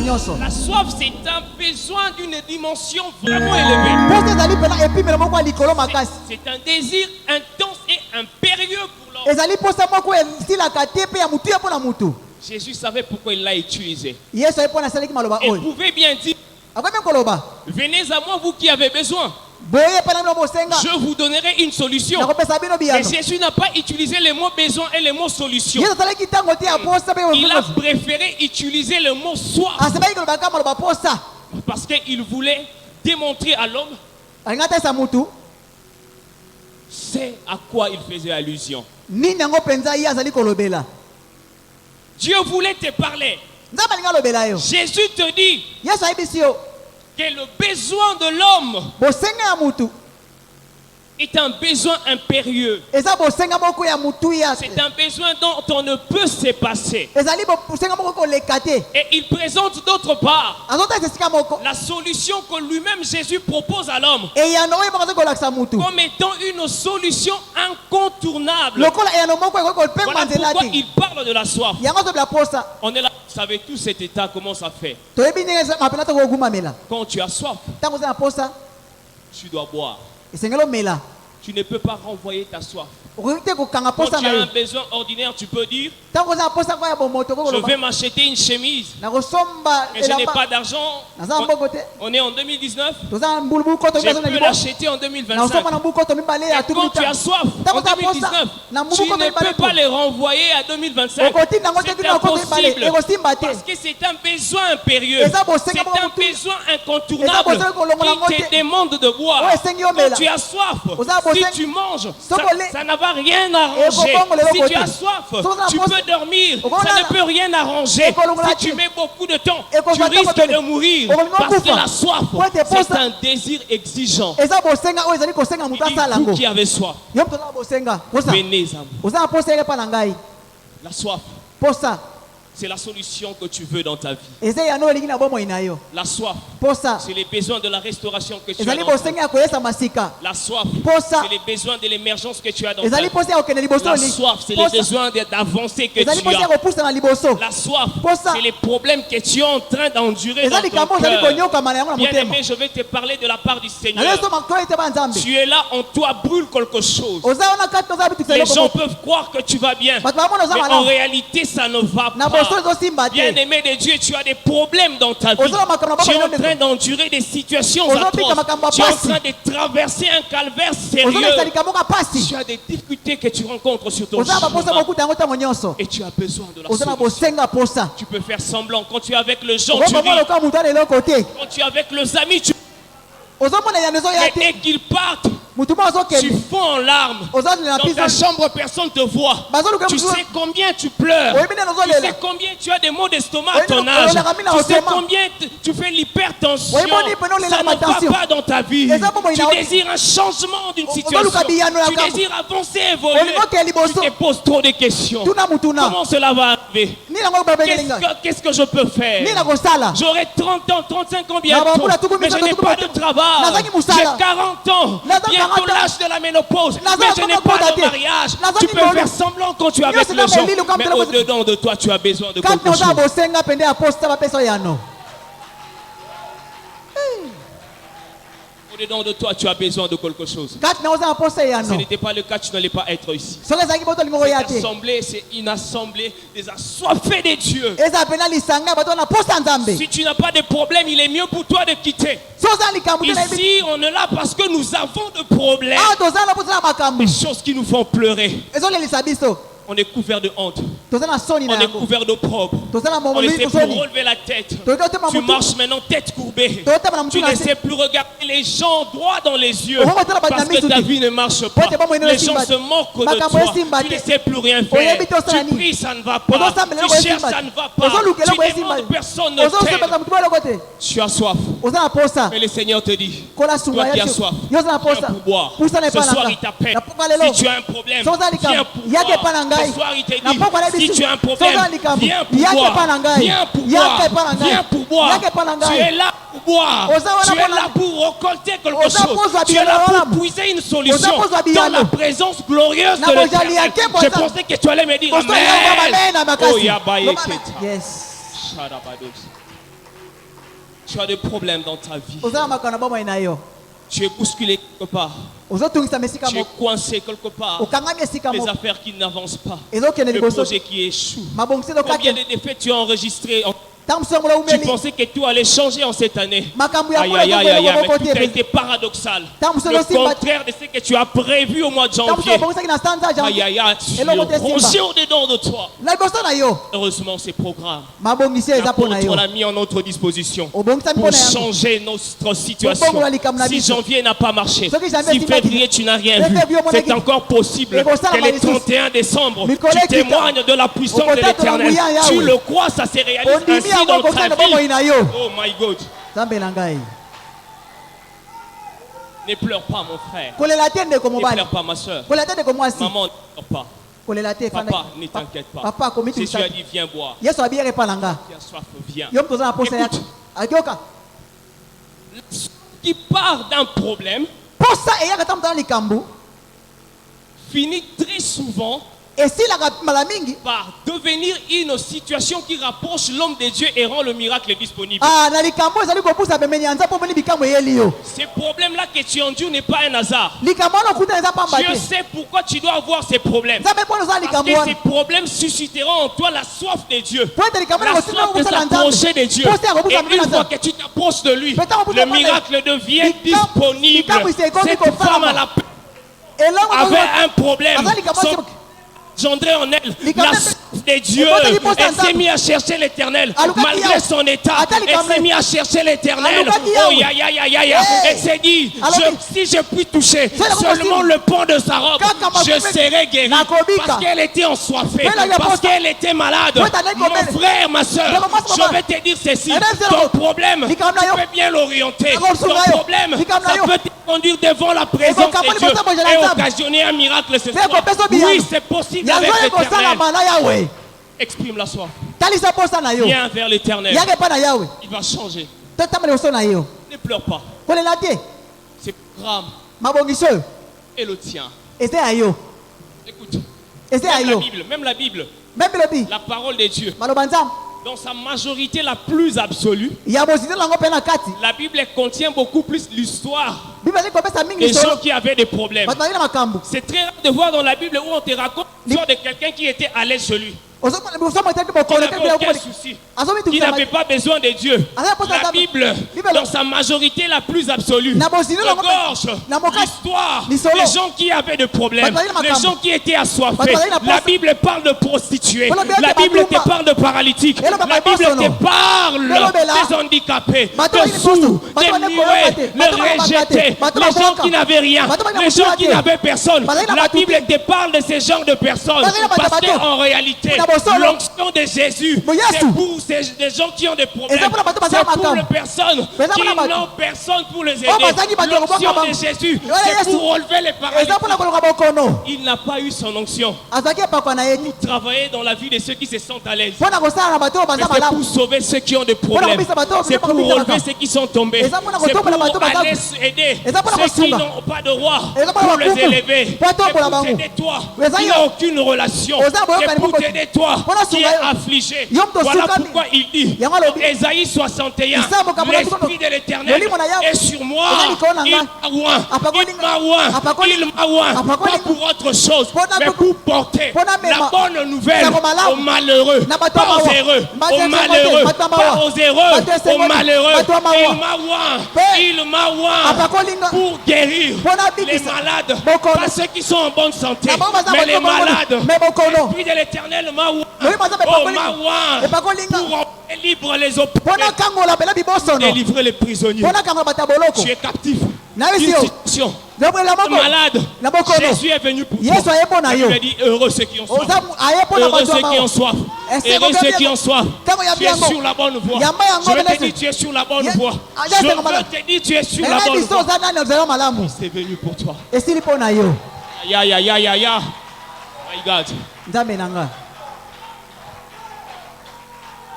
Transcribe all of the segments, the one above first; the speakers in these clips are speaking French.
La soif, c'est un besoin d'une dimension vraiment élevée. C'est un désir intense et impérieux pour l'homme. Jésus savait pourquoi il l'a utilisé. Il pouvait bien dire, venez à moi, vous qui avez besoin. Je vous donnerai une solution. Mais Jésus n'a pas utilisé les mots besoin et les mots solution. Il a préféré utiliser le mot soif. Parce qu'il voulait démontrer à l'homme c'est à quoi il faisait allusion. Dieu voulait te parler. Jésus te dit que le besoin de l'homme est un besoin impérieux. C'est un besoin dont on ne peut se passer. Et il présente d'autre part la solution que lui-même Jésus propose à l'homme comme étant une solution incontournable. Voilà pourquoi il parle de la soif. On est là, vous savez tout cet état, comment ça fait. Quand tu as soif, tu dois boire. Tu ne peux pas renvoyer ta soif. Quand tu as un besoin ordinaire, tu peux dire je vais m'acheter une chemise, mais je n'ai pas d'argent. On est en 2019. Je peux l'acheter en 2025. Et quand tu as soif en 2019, tu ne peux pas les renvoyer à 2025. C'est impossible. Parce que c'est un besoin impérieux. C'est un besoin incontournable qui te demande de boire. Quand tu as soif, si tu manges, ça n'a pas rien arranger. Si tu as soif, tu peux dormir. Ça ne peut rien arranger. Si tu mets beaucoup de temps, tu risques de mourir. Parce que la soif, c'est un désir exigeant. Et vous qui avez soif, venez à moi. La soif, c'est la solution que tu veux dans ta vie. La soif, c'est les besoins de la restauration que tu as dans ta vie. La soif, c'est les besoins de l'émergence que tu as dans ta vie. La soif, c'est les besoins d'avancer que tu as. La soif, c'est les problèmes que tu es en train d'endurer dans ton cœur. Bien aimé, je vais te parler de la part du Seigneur. Tu es là, en toi brûle quelque chose. Les gens peuvent croire que tu vas bien, mais en réalité, ça ne va pas. Bien aimé de Dieu, tu as des problèmes dans ta vie. Tu es en train d'endurer des situations atroces. Tu es en train de traverser un calvaire sérieux. Tu as des difficultés que tu rencontres sur ton chemin. Et tu as besoin de la solution. Tu peux faire semblant. Quand tu es avec le gens, tu ris. Quand tu es avec les amis, tu mais dès qu'ils partent, tu fonds en larmes. Dans ta chambre, personne ne te voit. Tu sais combien tu pleures. Tu sais combien tu as des maux d'estomac à ton âge. Tu sais combien tu fais l'hypertension. Ça ne va pas dans ta vie. Tu désires un changement d'une situation. Tu désires avancer, évoluer. Tu te poses trop de questions. Comment cela va arriver? Qu'est-ce que je peux faire? J'aurai 30 ans, 35 ans bientôt, mais je n'ai pas de travail. J'ai 40 ans. Bientôt l'âge de la ménopause, mais je n'ai pas de mariage. Tu peux faire semblant quand tu es avec les gens, mais au-dedans de toi, tu as besoin de quelque chose. Au-dedans de toi, tu as besoin de quelque chose. Ce n'était pas le cas, tu n'allais pas être ici. Cette assemblée, c'est une assemblée des assoiffés de Dieu. Si tu n'as pas de problème, il est mieux pour toi de quitter. Ici, on est là parce que nous avons de problèmes. Des choses qui nous font pleurer. On est couvert de honte. On est couvert d'opprobre. On ne sait plus relever la tête. Tu marches maintenant tête courbée. Tu ne sais plus regarder les gens droit dans les yeux. Parce que ta vie ne marche pas. Les gens se moquent de toi. Tu ne sais plus rien faire. Tu pries, ça ne va pas. Tu cherches, ça ne va pas. Tu demandes, personne ne t'aide. Tu as soif. Mais le Seigneur te dit, toi qui as soif, viens pour boire. Ce soir, il t'appelle. Si tu as un problème, viens pour boire. Ce soir, il te dit, si tu as un problème, viens pour boire. Viens pour boire. Viens pour boire. Tu es là pour boire. Tu es là pour récolter quelque chose. Tu es là pour puiser une solution dans la présence glorieuse de l'Éternel. Je pensais que tu allais me dire Amen. Oh, Yabaye Keta. Yes. Tu as des problèmes dans ta vie. Tu es bousculé quelque part. Tu es coincé quelque part. Les affaires qui n'avancent pas. Le projet qui échoue. Combien de défaites tu as enregistrées? Tu pensais que tout allait changer en cette année. Aïe, aïe, aïe, aïe, mais tout a été paradoxal. Le contraire de ce que tu as prévu au mois de janvier. Aïe, aïe, aïe, tu es rongé au-dedans de toi. Heureusement, ces programmes, l'apôtre l'a mis en notre disposition pour changer notre situation. Si janvier n'a pas marché, si février tu n'as rien vu, c'est encore possible que le 31 décembre, tu témoignes de la puissance de l'Éternel. Tu le crois, ça se réalise ainsi dans ta vie. Oh my God. Ne pleure pas mon frère. Ne pleure pas ma soeur. Maman, ne pleure pas. Papa, ne t'inquiète pas. Jésus a dit viens boire. Tu as soif, viens. Écoute, qui part d'un problème finit très souvent par devenir une situation qui rapproche l'homme de Dieu et rend le miracle disponible. Ce problème-là que tu endures n'est pas un hasard. Dieu sait pourquoi tu dois avoir ces problèmes. Parce que ces problèmes susciteront en toi la soif de Dieu. La soif de s'approcher de Dieu. Et une fois que tu t'approches de lui, le miracle devient disponible. Cette femme avait un problème. Engendré en elle la soif de Dieu. Elle s'est mise à chercher l'Éternel malgré son état. Elle s'est mise à chercher l'Éternel. Oh ya ya ya ya ya. Elle s'est dit si je puis toucher seulement le pan de sa robe, je serai guérie. Parce qu'elle était ensoiffée, parce qu'elle était malade. Mon frère, ma soeur, je vais te dire ceci. Ton problème, tu peux bien l'orienter. Ton problème, ça peut te conduire devant la présence de Dieu et occasionner un miracle ce soir. Oui, c'est possible avec l'Éternel. Exprime la soif. Viens vers l'Éternel. Il va changer. Ne pleure pas. C'est programme et le tien. Écoute. Même la Bible, la parole de Dieu, dans sa majorité la plus absolue, la Bible contient beaucoup plus l'histoire des gens qui avaient des problèmes. C'est très rare de voir dans la Bible où on te raconte l'histoire de quelqu'un qui était à l'aise chez lui, qui n'avait aucun souci, qui n'avait pas besoin de Dieu. La Bible, dans sa majorité la plus absolue, regorge l'histoire des gens qui avaient des problèmes, des gens qui étaient assoiffés. La Bible parle de prostituées, la Bible te parle de paralytiques, la Bible te parle des handicapés, des sourds, des muets, des rejetés, les gens qui n'avaient rien, les gens qui n'avaient personne. La Bible te parle de ces genres de personnes parce qu'en réalité, l'onction de Jésus, c'est pour des gens qui ont des problèmes. C'est pour les personnes qui n'ont personne pour les aider. L'onction de Jésus, c'est pour relever les paralytiques. Il n'a pas eu son onction pour travailler dans la vie de ceux qui se sentent à l'aise. Mais c'est pour sauver ceux qui ont des problèmes. C'est pour relever ceux qui sont tombés. C'est pour aller aider ceux qui n'ont pas de roi, pour les élever. C'est pour t'aider toi qui n'as aucune relation. C'est pour t'aider toi qui est affligé. Voilà pourquoi il dit Ésaïe 61, l'Esprit de l'Éternel est sur moi. Il m'a oint, pas pour autre chose, mais pour porter la bonne nouvelle aux malheureux, pas aux heureux, aux malheureux, pas aux heureux, aux malheureux. Il m'a oint pour guérir les malades, pas ceux qui sont en bonne santé, mais les malades. L'Esprit de l'Éternel m'a oint. Pour libre les opprimés, délivrer les prisonniers. Tu es captif d'une situation malade. Jésus est venu pour toi. La Bible dit heureux ceux qui ont soif. Heureux ceux qui ont soif. Heureux ceux qui ont soif. Tu es sur la bonne voie. Je vais te dire tu es sur la bonne voie. Je veux te dire tu es sur la bonne voie. C'est venu pour toi. Ya ya ya ya ya. My God.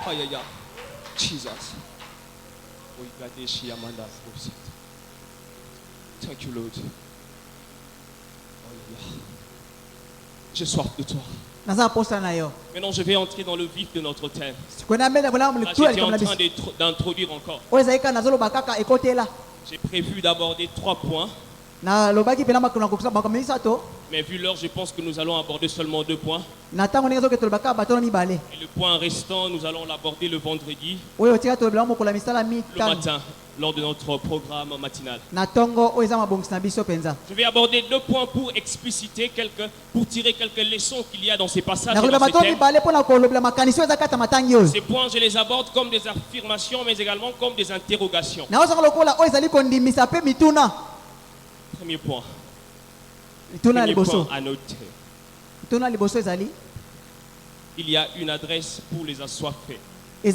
Aïe aïe aïe. Jesus. Thank you, Lord. J'ai soif de toi. Maintenant, je vais entrer dans le vif de notre thème. Là, j'étais en train d'introduire encore. J'ai prévu d'aborder 3 points. Mais vu l'heure, je pense que nous allons aborder seulement 2 points. Et le point restant, nous allons l'aborder le vendredi, le matin, lors de notre programme matinal. Je vais aborder 2 points pour expliciter pour tirer quelques leçons qu'il y a dans ces passages. Ces points, je les aborde comme des affirmations, mais également comme des interrogations. Premier point. Premier point à noter. Il y a une adresse pour les assoiffés qui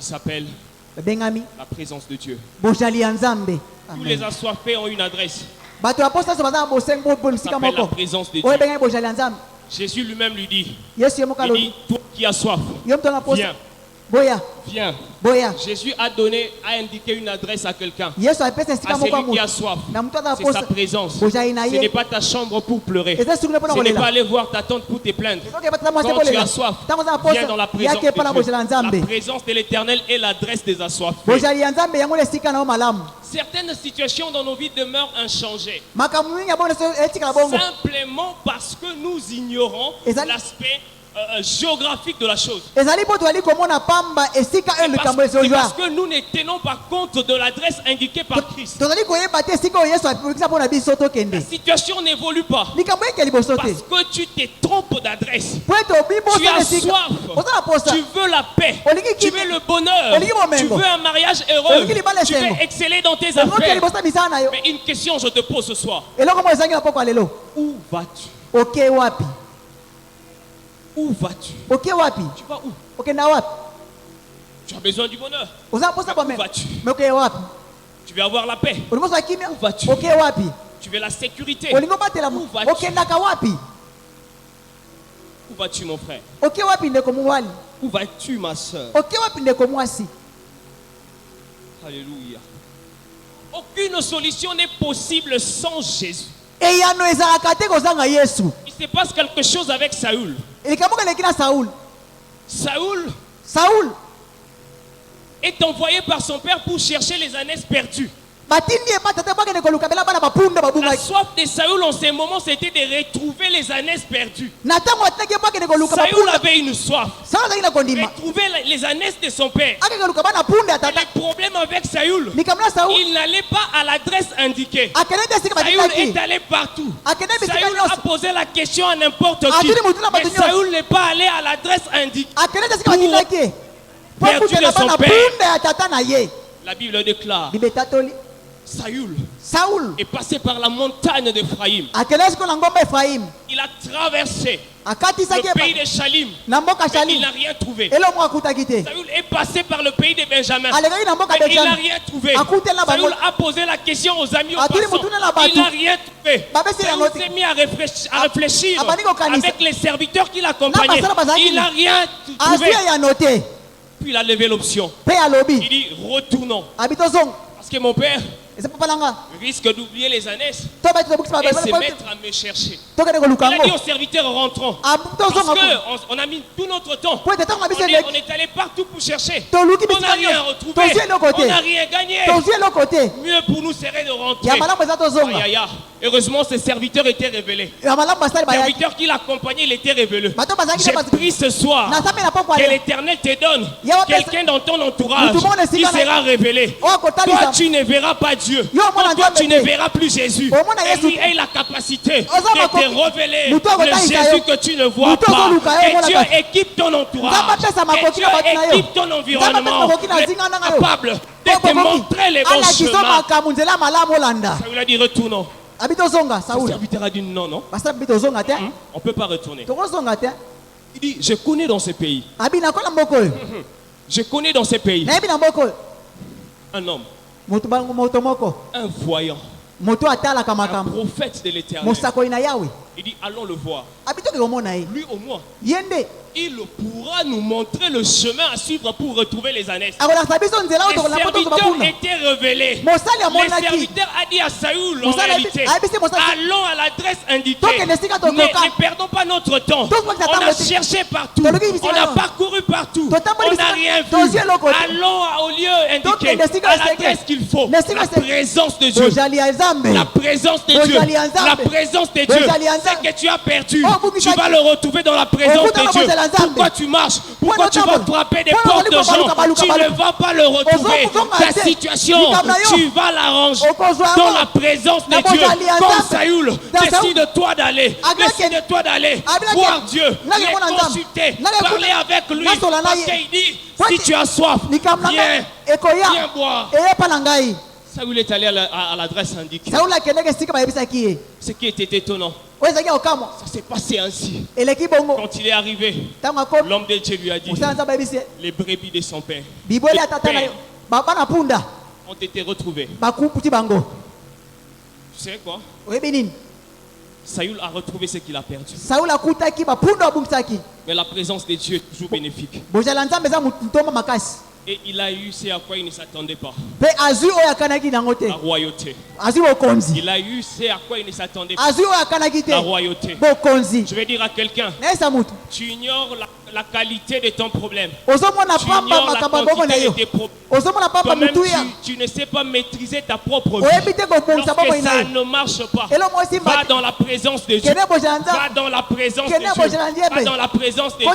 s'appelle la présence de Dieu. Tous les assoiffés ont une adresse. Ça s'appelle la présence de Dieu. Jésus lui-même lui dit, toi qui as soif, viens. Viens. Jésus a indiqué une adresse à quelqu'un. À celui qui a soif. C'est sa présence. Ce n'est pas ta chambre pour pleurer. Ce n'est pas aller voir ta tante pour te plaindre. Quand tu as soif, viens dans la présence de Dieu. La présence de l'Éternel est l'adresse des assoiffés. Certaines situations dans nos vies demeurent inchangées. Simplement parce que nous ignorons l'aspect géographique de la chose. Parce que nous ne tenons pas compte de l'adresse indiquée par Christ. La situation n'évolue pas parce que tu te trompes d'adresse. Tu as soif, tu veux la paix, tu veux le bonheur, tu veux un mariage heureux, tu veux exceller dans tes affaires. Mais une question je te pose ce soir: où vas-tu? Où vas-tu? Tu vas où? Tu as besoin du bonheur. Où vas-tu? Tu veux avoir la paix. Où vas-tu? Tu veux la sécurité. Où vas-tu? Où vas-tu, mon frère? Où vas-tu, ma soeur? Alléluia. Aucune solution n'est possible sans Jésus. Il se passe quelque chose avec Saül. Saül est envoyé par son père pour chercher les ânesses perdues. La soif de Saül en ces moments, c'était de retrouver les ânesses perdues. Saül avait une soif. Retrouver les ânesses de son père. Le problème avec Saül, il n'allait pas à l'adresse indiquée. Saül est allé partout. Saül a posé la question à n'importe qui. Mais Saül n'est pas allé à l'adresse indiquée perdu de son père. La Bible déclare: Saül est passé par la montagne d'Ephraïm. Il a traversé le pays de Shalim, mais il n'a rien trouvé. Saül est passé par le pays de Benjamin, mais il n'a rien trouvé. Saül a posé la question aux amis, aux passants. Il n'a rien trouvé. Saül s'est mis à réfléchir avec les serviteurs qui l'accompagnaient. Il n'a rien trouvé. Puis il a levé l'option. Il dit: retournons. Parce que mon père risque d'oublier les ânesses et se mettre à me chercher. Il a dit aux serviteurs: rentrons. Parce qu'on a mis tout notre temps. On est allé partout pour chercher. On n'a rien retrouvé. On n'a rien gagné. Mieux pour nous serait de rentrer. Heureusement, ces serviteurs étaient révélés. Les serviteurs qui l'accompagnaient, il était révélé. J'ai pris ce soir que l'Éternel te donne quelqu'un dans ton entourage qui sera révélé. Toi, tu ne verras pas Dieu. Toi, tu ne verras plus Jésus. Et lui a la capacité de te révéler le Jésus que tu ne vois pas. Que Dieu équipe ton entourage. Que Dieu équipe ton environnement. Capable de te montrer les bons chemins. Ça lui a dit: retournons. Le serviteur a dit: non, non. On ne peut pas retourner. Il dit: je connais dans ce pays. Je connais dans ce pays un homme, un voyant, un prophète de l'Éternel. Il dit allons le voir. Lui au moins, il pourra nous montrer le chemin à suivre pour retrouver les ânesses. Les serviteurs étaient révélés. Les serviteurs a dit à Saül en réalité, allons à l'adresse indiquée. Ne perdons pas notre temps. On a cherché partout. On a parcouru partout. On n'a rien vu. Allons au lieu indiqué, à l'adresse qu'il faut. La présence de Dieu. La présence de Dieu. La présence de Dieu. Ce que tu as perdu, tu vas le retrouver dans la présence de Dieu. Pourquoi tu marches? Pourquoi tu vas frapper des portes de gens? Tu ne vas pas le retrouver. Ta situation, tu vas l'arranger dans la présence de Dieu. Comme Saül, décide-toi d'aller. Décide-toi d'aller voir Dieu, le consulter, parler avec lui. Parce qu'il dit, si tu as soif, viens boire. Saül est allé à l'adresse indiquée. Ce qui était étonnant, ça s'est passé ainsi. Quand il est arrivé, l'homme de Dieu lui a dit, les brebis de son père ont été retrouvées. Tu sais quoi? Saül a retrouvé ce qu'il a perdu. Mais la présence de Dieu est toujours bénéfique. Et il a eu ce à quoi il ne s'attendait pas. La royauté. Il a eu ce à quoi il ne s'attendait pas. La royauté. Je vais dire à quelqu'un, tu ignores la qualité de ton problème. Tu ignores la quantité de tes problèmes. Toi-même, tu ne sais pas maîtriser ta propre vie. Lorsque ça ne marche pas, va dans la présence de Dieu. Va dans la présence de Dieu. Va dans la présence de Dieu.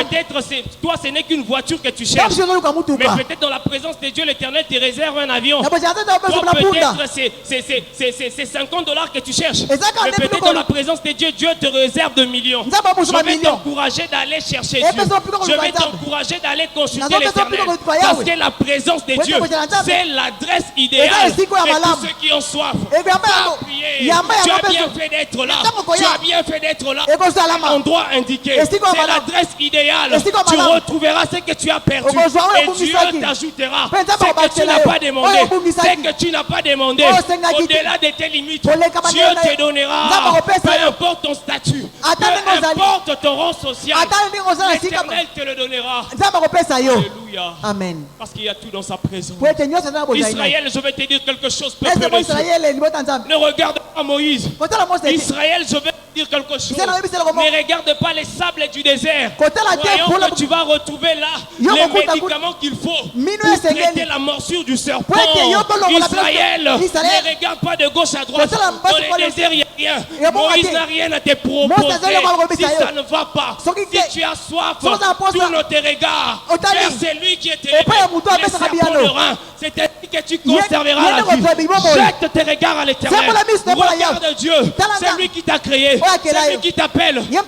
Peut-être toi, ce n'est qu'une voiture que tu cherches. Mais peut-être dans la présence de Dieu, l'Éternel te réserve un avion. Peut-être c'est $50 que tu cherches. Mais peut-être dans la présence de Dieu, Dieu te réserve de millions. Je vais t'encourager d'aller chercher Dieu. Je vais t'encourager d'aller consulter l'Éternel. Parce que la présence de Dieu, c'est l'adresse idéale. Et tous ceux qui ont soif, va prier. Tu as bien fait d'être là. Tu as bien fait d'être là. Endroit indiqué. C'est l'adresse idéale. Tu retrouveras ce que tu as perdu. Et Dieu t'ajoutera ce que tu n'as pas demandé. Ce que tu n'as pas demandé. Au-delà de tes limites, Dieu te donnera. Peu importe ton statut, peu importe ton rang social, l'Éternel te le donnera. Alléluia. Amen. Parce qu'il y a tout dans sa présence. Israël, je vais te dire quelque chose. Peuple de Dieu. Ne regarde pas Moïse. Israël, je vais te dire quelque chose. Ne regarde pas les sables du désert. Voyons que tu vas retrouver là les médicaments qu'il faut pour traiter la morsure du serpent. Israël, ne regarde pas de gauche à droite. Dans le désert, il n'y a rien. Moïse n'a rien à te proposer. Si ça ne va pas, si tu as soif, tourne tes regards vers celui qui est élevé. Les serpents de rein, c'est ainsi que tu conserveras la vie. Jette tes regards à l'Éternel. Regarde Dieu. C'est lui qui t'a créé. C'est lui qui t'appelle. Viens,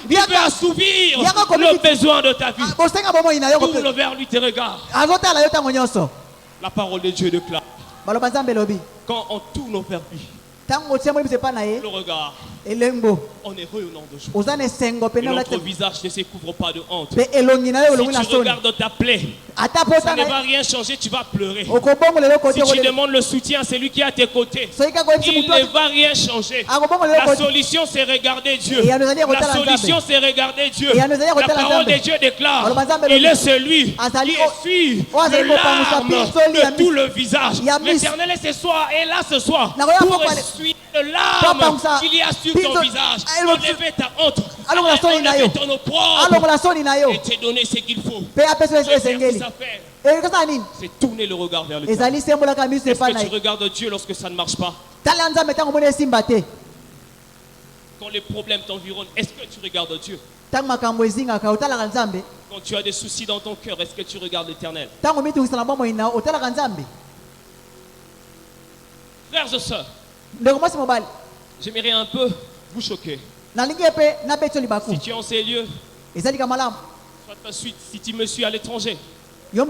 il veut assouvir le besoin de ta vie. Tourne vers lui tes regards. La parole de Dieu déclare. Quand on tourne vers lui, le regard, on est heureux au nom de Dieu. Et notre visage ne se couvre pas de honte. Si tu regardes ta plaie, ça ne va rien changer, tu vas pleurer. Si tu demandes le soutien à celui qui est à tes côtés, il ne va rien changer. La solution, c'est regarder Dieu. La solution, c'est regarder Dieu. La parole de Dieu déclare, il est celui qui essuie le larme de tout le visage. L'Éternel est là ce soir pour essuyer le larme qu'il y a sur ton visage. Enlever ta honte, enlever ton opprobre et te donner ce qu'il faut. C'est tourner le regard vers le Est-ce que tu regardes Dieu lorsque ça ne marche pas? Quand les problèmes t'environnent, est-ce que tu regardes Dieu? Quand tu as des soucis dans ton cœur, est-ce que tu regardes l'Éternel? Frères et sœurs, j'aimerais un peu vous choquer. Si tu es en ces lieux, soit si tu me suis à l'étranger, je vais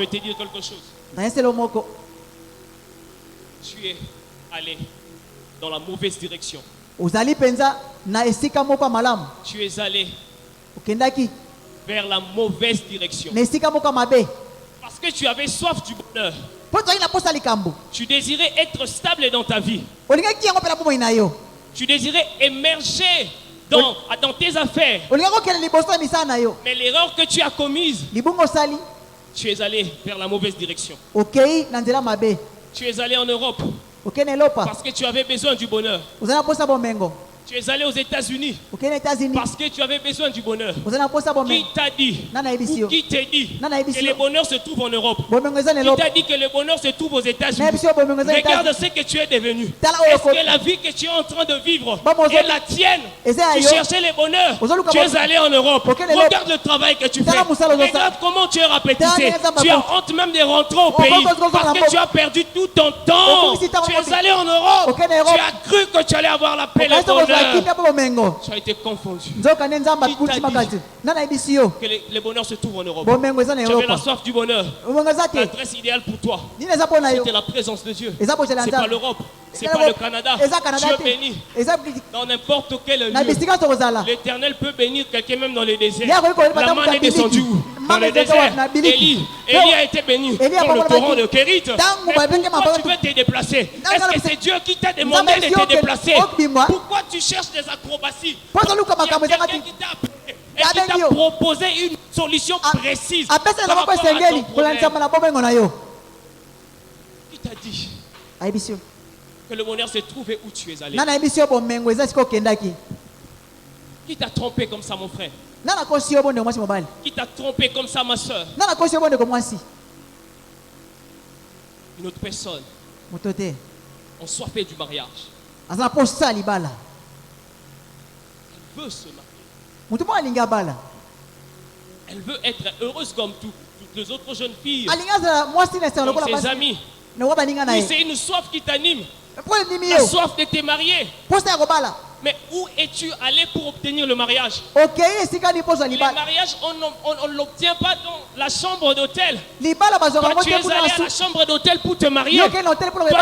te dire quelque chose. Tu es allé dans la mauvaise direction. Tu es allé vers la mauvaise direction. Parce que tu avais soif du bonheur. Tu désirais émerger dans tes affaires. Mais l'erreur que tu as commise, tu es allé vers la mauvaise direction. Tu es allé en Europe parce que tu avais besoin du bonheur. Tu es allé aux États-Unis parce que tu avais besoin du bonheur. Qui t'a dit ou qui t'a dit que le bonheur se trouve en Europe? Qui t'a dit que le bonheur se trouve aux États-Unis? Regarde ce que tu es devenu. Est-ce que la vie que tu es en train de vivre est la tienne? Tu cherchais le bonheur. Tu es allé en Europe. Regarde le travail que tu fais. Regarde comment tu es rapétissé. Tu as honte même de rentrer au pays parce que tu as perdu tout ton temps. Tu es allé en Europe. Tu as cru que tu allais avoir la paix, le bonheur. Tu as été confondu. Qui t'a dit que le bonheur se trouve en Europe? Tu avais la soif du bonheur. L'adresse idéale pour toi, c'était la présence de Dieu. C'est pas l'Europe, c'est pas le Canada. Tu es béni dans n'importe quel lieu. L'Éternel peut bénir quelqu'un même dans les déserts. La manne est descendue où? Dans le désert. Élie a été béni dans le torrent de Kérit. Mais pourquoi tu veux te déplacer? Est-ce que c'est Dieu qui t'a demandé de te déplacer? Pourquoi tu cherches des acrobaties? Quelqu'un qui t'a appelé et qui t'a proposé une solution précise par rapport à ton problème. Qui t'a dit que le bonheur se trouvait où tu es allé? Qui t'a trompé comme ça, mon frère? Qui t'a trompé comme ça, ma soeur? Une autre personne ont soifé du mariage. Elle veut se marier. Elle veut être heureuse comme toutes les autres jeunes filles, comme ses amis. Oui, c'est une soif qui t'anime. La soif de te marier. Mais où es-tu allé pour obtenir le mariage? Le mariage, on ne l'obtient pas dans la chambre d'hôtel. Toi, tu es allé à la chambre d'hôtel pour te marier. Toi,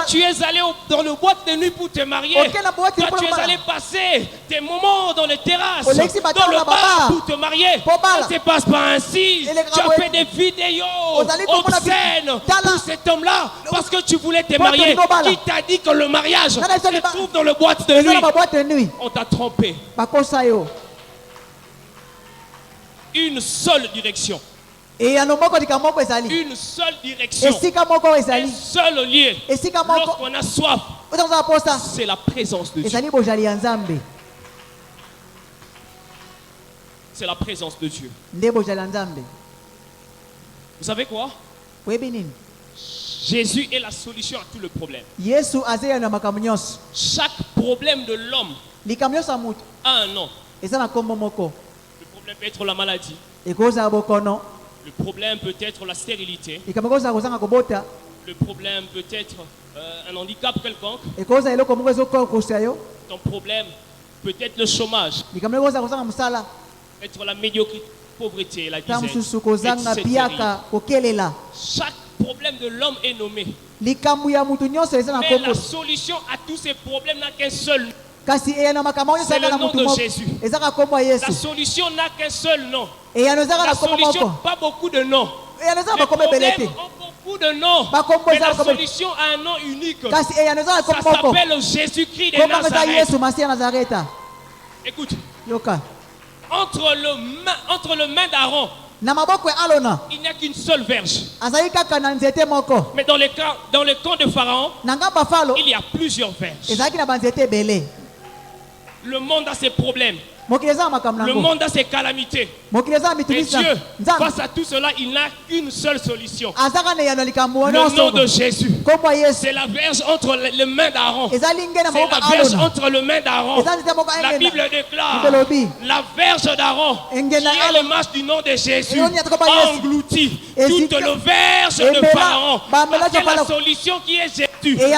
tu es allé dans le boîte de nuit pour te marier. Toi, tu es allé passer tes moments dans les terrasses, dans le bar pour te marier. Ça ne se passe pas ainsi. Tu as fait des vidéos obscènes pour cet homme-là parce que tu voulais te marier. Qui t'a dit que le mariage se trouve dans le boîte de nuit? On t'a trompé. Une seule direction. Une seule direction. Un seul lieu. Lorsqu'on a soif, c'est la présence de Dieu. C'est la présence de Dieu. Vous savez quoi? Jésus est la solution à tout le problème. Chaque problème de l'homme a un nom. Le problème peut être la maladie. Le problème peut être la stérilité. Le problème peut être un handicap quelconque. Ton problème peut être le chômage. Peut être la médiocrité, la pauvreté, la disette. Chaque problème de l'homme est nommé. Mais la solution à tous ces problèmes n'a qu'un seul nom. C'est le nom de Jésus. La solution n'a qu'un seul nom. La solution, pas beaucoup de noms. Les problèmes ont beaucoup de noms. Mais la solution a un nom unique. Ça s'appelle Jésus-Christ de Nazareth. Écoute. Entre le main d'Aaron, il n'y a qu'une seule verge. Mais dans le camp de Pharaon, il y a plusieurs verges. Le monde a ses problèmes. Le monde a ses calamités. Et Dieu, face à tout cela, il n'a qu'une seule solution. Le nom de Jésus. C'est la verge entre les mains d'Aaron. C'est la verge entre les mains d'Aaron. La Bible déclare la verge d'Aaron, qui est l'image du nom de Jésus, a englouti toute la verge de Pharaon. Parce que la solution qui est Jésus,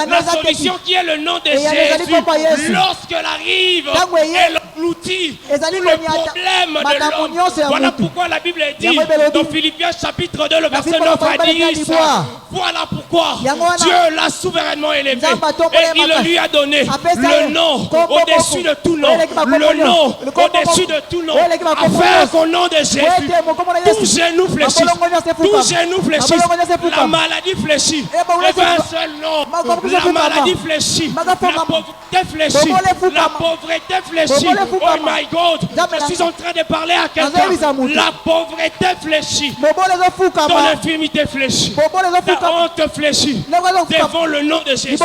la solution qui est le nom de Jésus, lorsqu'elle arrive, elle engloutit tout le problème de l'homme. Voilà pourquoi la Bible dit dans Philippiens chapitre 2, le verset 9 à 10, Voilà pourquoi Dieu l'a souverainement élevé et il lui a donné le nom au-dessus de tout nom, le nom au-dessus de tout nom, afin qu'au nom de Jésus, tout genou fléchisse, la maladie fléchit, et un seul nom, la maladie fléchit, la pauvreté fléchit, la pauvreté fléchit. Oh my God, je suis en train de parler à quelqu'un, la pauvreté fléchit, ton infirmité fléchit, ta honte fléchit, devant le nom de Jésus.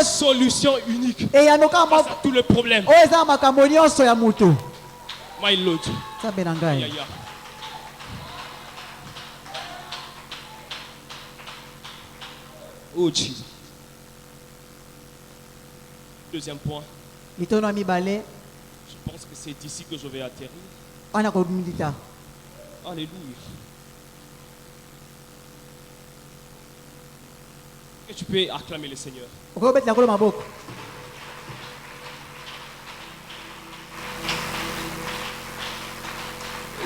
Solution unique face à tous les problèmes. My Lord. Oh Jesus. Deuxième point. Je pense que c'est d'ici que je vais atterrir. Alléluia. Et tu peux acclamer le Seigneur.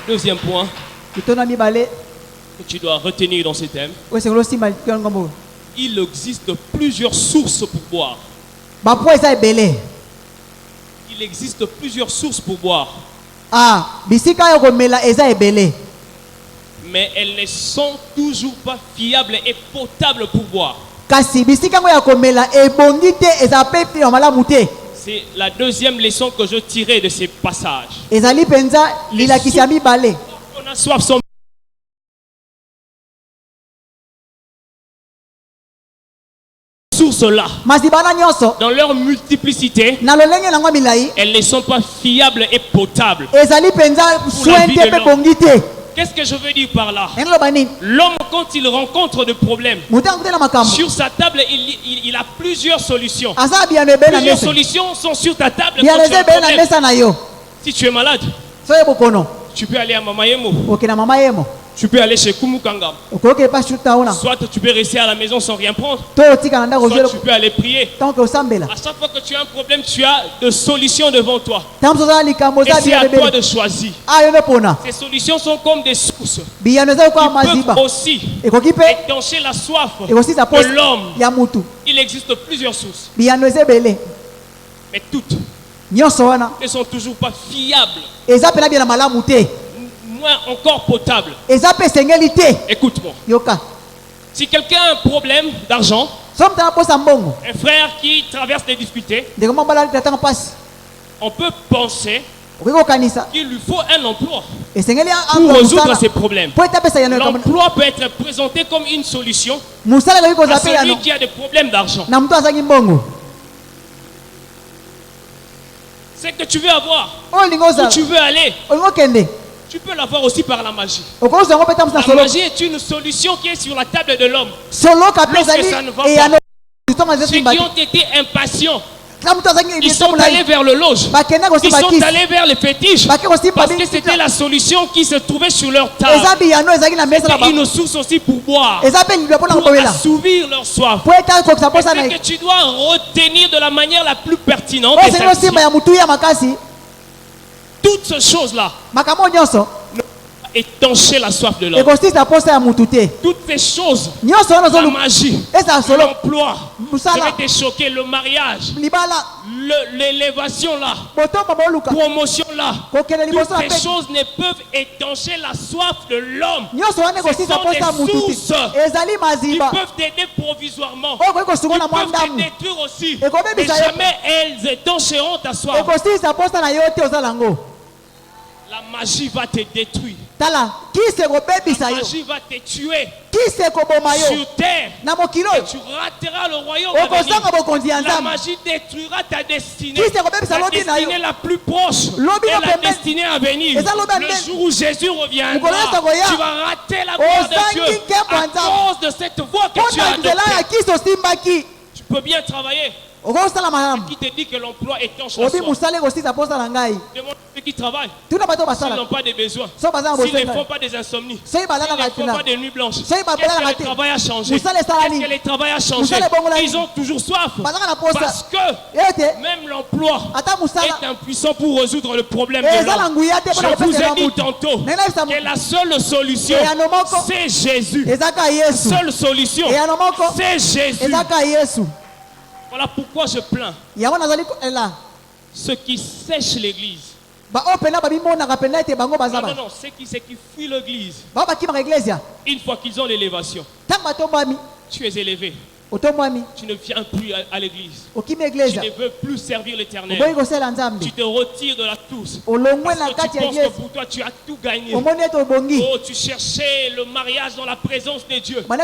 Deuxième point que tu dois retenir dans ce thème. Il existe plusieurs sources pour boire. Il existe plusieurs sources pour boire. Mais elles ne sont toujours pas fiables et potables pour boire. C'est la deuxième leçon que je tirais de ces passages. On a soif sont sources-là, dans leur multiplicité, elles ne sont pas fiables et potables. Qu'est-ce que je veux dire par là? L'homme, quand il rencontre des problèmes, sur sa table, il a plusieurs solutions. Plusieurs solutions sont sur ta table quand tu as un problème. Si tu es malade, tu peux aller à Mama Yemo. Tu peux aller chez Kumukanga. Soit tu peux rester à la maison sans rien prendre. Soit tu peux aller prier. À chaque fois que tu as un problème, tu as des solutions devant toi. Et c'est à toi de choisir. Ces solutions sont comme des sources qui peuvent aussi étancher la soif de l'homme. Il existe plusieurs sources. Mais toutes ne sont toujours pas fiables. Encore potable. Écoute-moi. Si quelqu'un a un problème d'argent, un frère qui traverse des difficultés, on peut penser qu'il lui faut un emploi pour résoudre ses problèmes. L'emploi peut être présenté comme une solution à celui qui a des problèmes d'argent. C'est que tu veux avoir, où tu veux aller, tu peux l'avoir aussi par la magie. La magie est une solution qui est sur la table de l'homme. Lorsque ça ne va pas, ceux qui ont été impatients, ils sont allés vers le loge. Ils sont allés vers les fétiches. Parce que c'était la solution qui se trouvait sur leur table. C'était une source aussi pour boire. Pour assouvir leur soif. C'est que tu dois retenir de la manière la plus pertinente. Toutes ces choses-là étancher la soif de l'homme. Toutes ces choses, la magie, l'emploi, je vais te choquer, le mariage, l'élévation là, promotion là, toutes ces choses ne peuvent étancher la soif de l'homme. Ce sont des sources qui peuvent t'aider provisoirement, qui peuvent te détruire aussi, mais jamais elles étancheront ta soif. La magie va te détruire. La magie va te tuer sur terre. Et tu rateras le royaume à venir. La magie détruira ta destinée. La destinée la plus proche et la destinée à venir. Le jour où Jésus reviendra, tu vas rater la gloire de Dieu à cause de cette voie que tu as adoptée. Tu peux bien travailler. qui te dit que l'emploi est en choix. Demande ceux qui travaillent. S'ils n'ont pas de besoins. S'ils ne font pas des insomnies. S'ils ne font pas de nuits blanches. Qu'est-ce que le travail a changé? Qu'est-ce que le travail a changé? Ils ont toujours soif. Parce que même l'emploi est impuissant pour résoudre le problème de l'homme. Je vous ai dit tantôt que la seule solution, c'est Jésus. La seule solution, c'est Jésus. Voilà pourquoi je plains ceux qui sèchent l'église. Non, ceux qui fuient l'église. Une fois qu'ils ont l'élévation, tu es élevé. Tu ne viens plus à l'église. Tu ne veux plus servir l'Éternel. Tu te retires de la touche. Parce que tu penses que pour toi tu as tout gagné. Oh, tu cherchais le mariage dans la présence de Dieu. Tu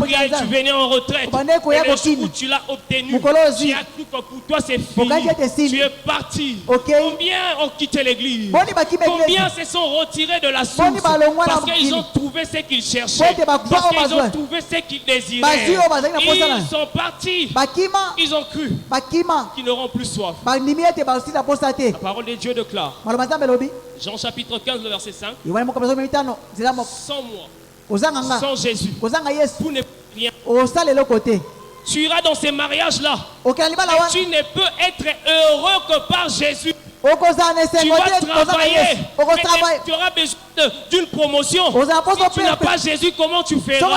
priais, tu venais en retraite. Et le jour où tu l'as obtenu, tu as cru que pour toi c'est fini. Tu es parti. Combien ont quitté l'église? Combien se sont retirés de la source? Parce qu'ils ont trouvé ce qu'ils cherchaient. Parce qu'ils ont trouvé ce qu'ils désiraient. Ils sont partis. Ils ont cru qu'ils n'auront plus soif. La parole de Dieu déclare. Jean chapitre 15, le verset 5. Sans moi, sans Jésus, vous n'êtes rien. Tu iras dans ces mariages-là. Et tu ne peux être heureux que par Jésus. Tu vas travailler, mais tu auras besoin d'une promotion. Si tu n'as pas Jésus, comment tu feras?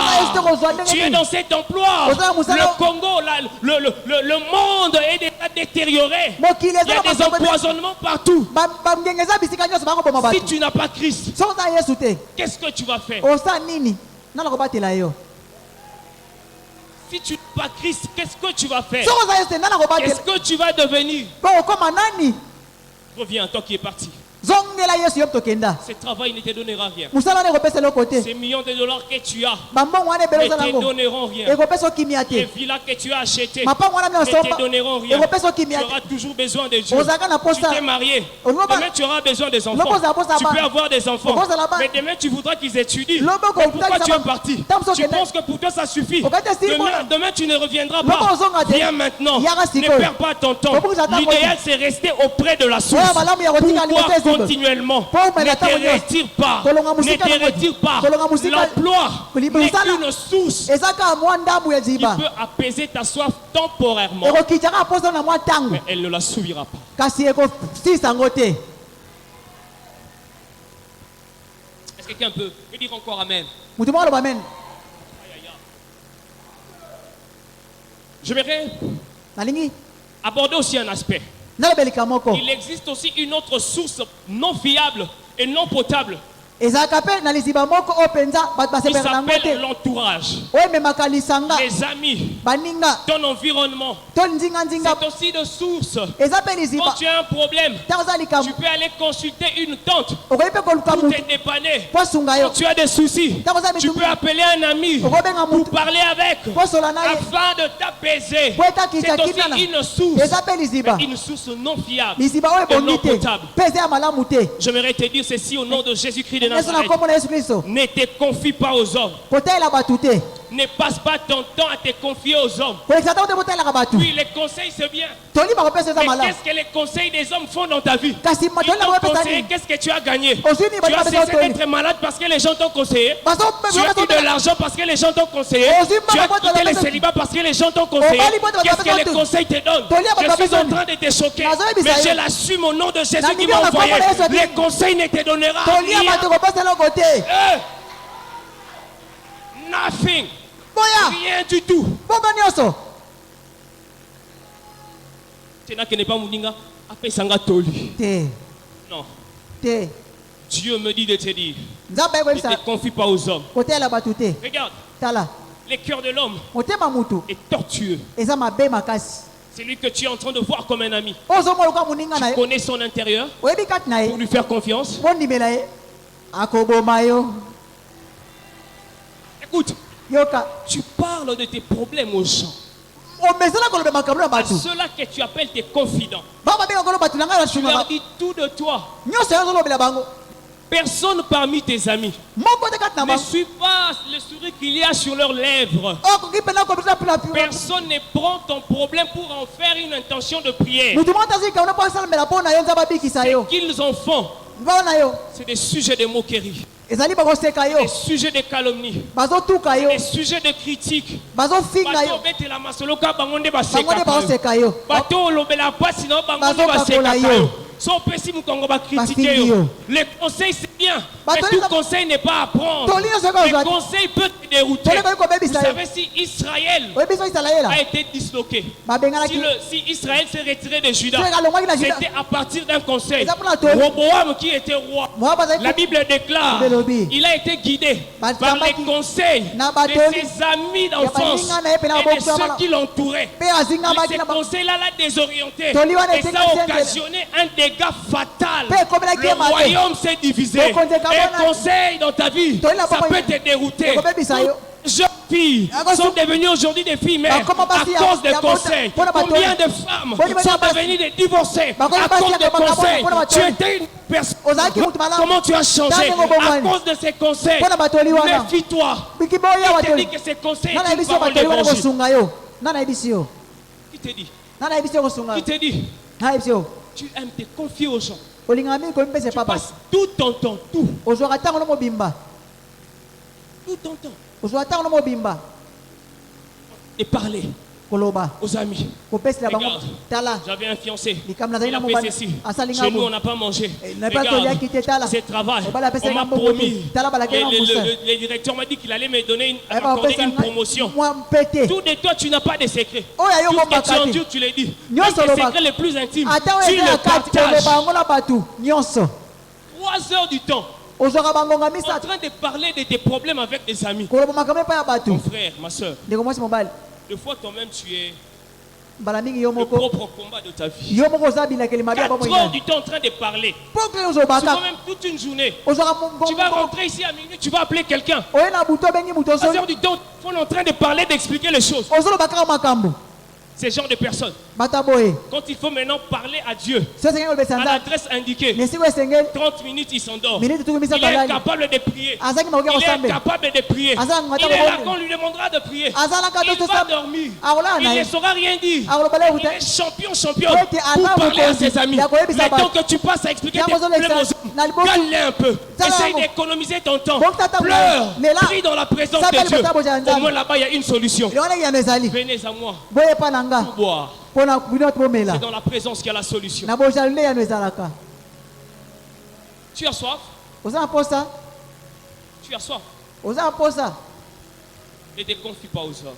Tu es dans cet emploi. Le Congo, le monde est déjà détérioré. Il y a des empoisonnements partout. Si tu n'as pas Christ, qu'est-ce que tu vas faire? Si tu n'as pas Christ, qu'est-ce que tu vas faire? Qu'est-ce que tu vas devenir? Reviens, toi qui es parti. Ce travail ne te donnera rien. Ces millions de dollars que tu as ne te donneront rien. Les villas que tu as achetées ne te donneront rien. Tu auras toujours besoin de Dieu. Tu t'es marié. Demain tu auras besoin des enfants. Tu peux avoir des enfants. Mais demain tu voudras qu'ils étudient. Mais pourquoi tu es parti? Tu penses que pour toi ça suffit? Demain tu ne reviendras pas. Viens maintenant. Ne perds pas ton temps. L'idéal c'est rester auprès de la source. Pourquoi continuellement? Ne te retire pas. Ne te retire pas. L'emploi n'est qu'une source qui peut apaiser ta soif temporairement, mais elle ne la suivra pas. Est-ce que quelqu'un peut dire encore Amen? J'aimerais aborder aussi un aspect. Il existe aussi une autre source non fiable et non potable qui s'appelle l'entourage, les amis, ton environnement. C'est aussi de source. Quand tu as un problème, tu peux aller consulter une tante pour te dépanner. Quand tu as des soucis, tu peux appeler un ami pour parler avec afin de t'apaiser. C'est aussi une source, mais une source non fiable et non potable. J'aimerais te dire ceci au nom de Jésus-Christ de Nazareth. Ne te confie pas aux hommes. Ne passe pas ton temps à te confier aux hommes. Oui, les conseils c'est bien. Mais qu'est-ce que les conseils des hommes font dans ta vie? Ils t'ont conseillé, qu'est-ce que tu as gagné? Tu as cessé d'être malade parce que les gens t'ont conseillé. Tu as eu de l'argent parce que les gens t'ont conseillé. Tu as quitté le célibat parce que les gens t'ont conseillé. Qu'est-ce que les conseils te donnent? Je suis en train de te choquer, mais je l'assume au nom de Jésus qui m'a envoyé. Les conseils ne te donneront rien. Nothing. Rien du tout. Non. Dieu me dit de te dire, ne te confie pas aux hommes. Regarde, le cœur de l'homme est tortueux. C'est lui que tu es en train de voir comme un ami. Tu connais son intérieur pour lui faire confiance. Écoute, tu parles de tes problèmes aux gens. À ceux-là que tu appelles tes confidents. Tu leur dis tout de toi. Personne parmi tes amis ne suit pas le sourire qu'il y a sur leurs lèvres. Personne ne prend ton problème pour en faire une intention de prière. Ce qu'ils en font, c'est des sujets de moquerie, des sujets de calomnie, des sujets de critique. Le conseil c'est bien, mais tout conseil n'est pas à prendre. Le conseil peut te dérouter. Vous savez, si Israël a été disloqué, si Israël s'est retiré de Juda, c'était à partir d'un conseil. Roboam qui était roi, la Bible déclare, il a été guidé par les conseils de ses amis d'enfance et de ceux qui l'entouraient. Ces conseils-là l'ont désorienté et ça a occasionné un dégât fatal. Le royaume s'est divisé. Un conseil dans ta vie, ça peut te dérouter. Les jeunes filles sont devenues aujourd'hui des filles mères à cause des conseils. Combien de femmes sont devenues des divorcées à cause des conseils? Tu étais une personne. Comment tu as changé à cause de ces conseils? Méfie-toi. Qui te dit que ces conseils sont une parole d'évangile? Qui te dit? Qui te dit? Tu aimes te confier aux gens. Tu passes tout ton temps, tout ton temps et parler aux amis. Regarde, j'avais un fiancé, il a fait ceci. Chez nous, on n'a pas mangé. Regarde, c'est travail. On m'a promis. Le directeur m'a dit qu'il allait me donner m'accorder une promotion. Tout de toi, tu n'as pas de secret. Tout ce que tu endures, tu le dis. Même tes secrets les plus intimes, tu le partages. 3 heures du temps. En train de parler de tes problèmes avec des amis. Ton frère, ma soeur. Des fois, toi-même, tu es le propre combat de ta vie. 4 heures du temps en train de parler. Souvent même toute une journée. Tu vas rentrer ici à minuit, tu vas appeler quelqu'un. 3 heures du temps, on est en train de parler, d'expliquer les choses. Ces genres de personnes, quand il faut maintenant parler à Dieu, à l'adresse indiquée, 30 minutes il s'endort. Il est incapable de prier. Il est incapable de prier. Il est là qu'on lui demandera de prier. Il va dormir. Il ne saura rien dire. Il est champion pour parler à ses amis. Maintenant que tu passes à expliquer tes problèmes aux hommes, calme-les un peu. Essaye d'économiser ton temps. Pleure. Prie dans la présence de Dieu. Au moins là-bas il y a une solution. Venez à moi. Pour boire. C'est dans la présence qu'il y a la solution. Tu as soif? Tu as soif? Ne te confie pas aux hommes.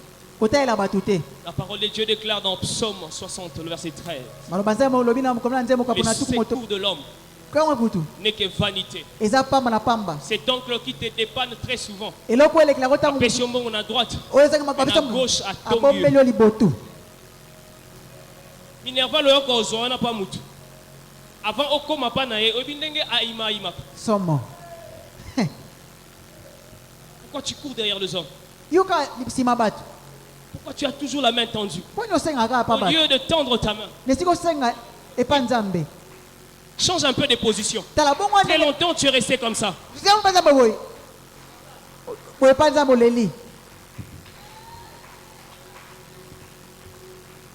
La parole de Dieu déclare dans Psaume 60, le verset 13. Le secours de l'homme n'est que vanité. C'est donc qui te dépanne très souvent. On à droite, à gauche, à ton Dieu. Minerva le yoko ozwana pa mutu. Avant okoma pa na ye, obindenge aima ima. Somo. Pourquoi tu cours derrière les hommes? Pourquoi tu as toujours la main tendue? Au lieu de tendre ta main. Change un peu de position. Très longtemps tu es resté comme ça.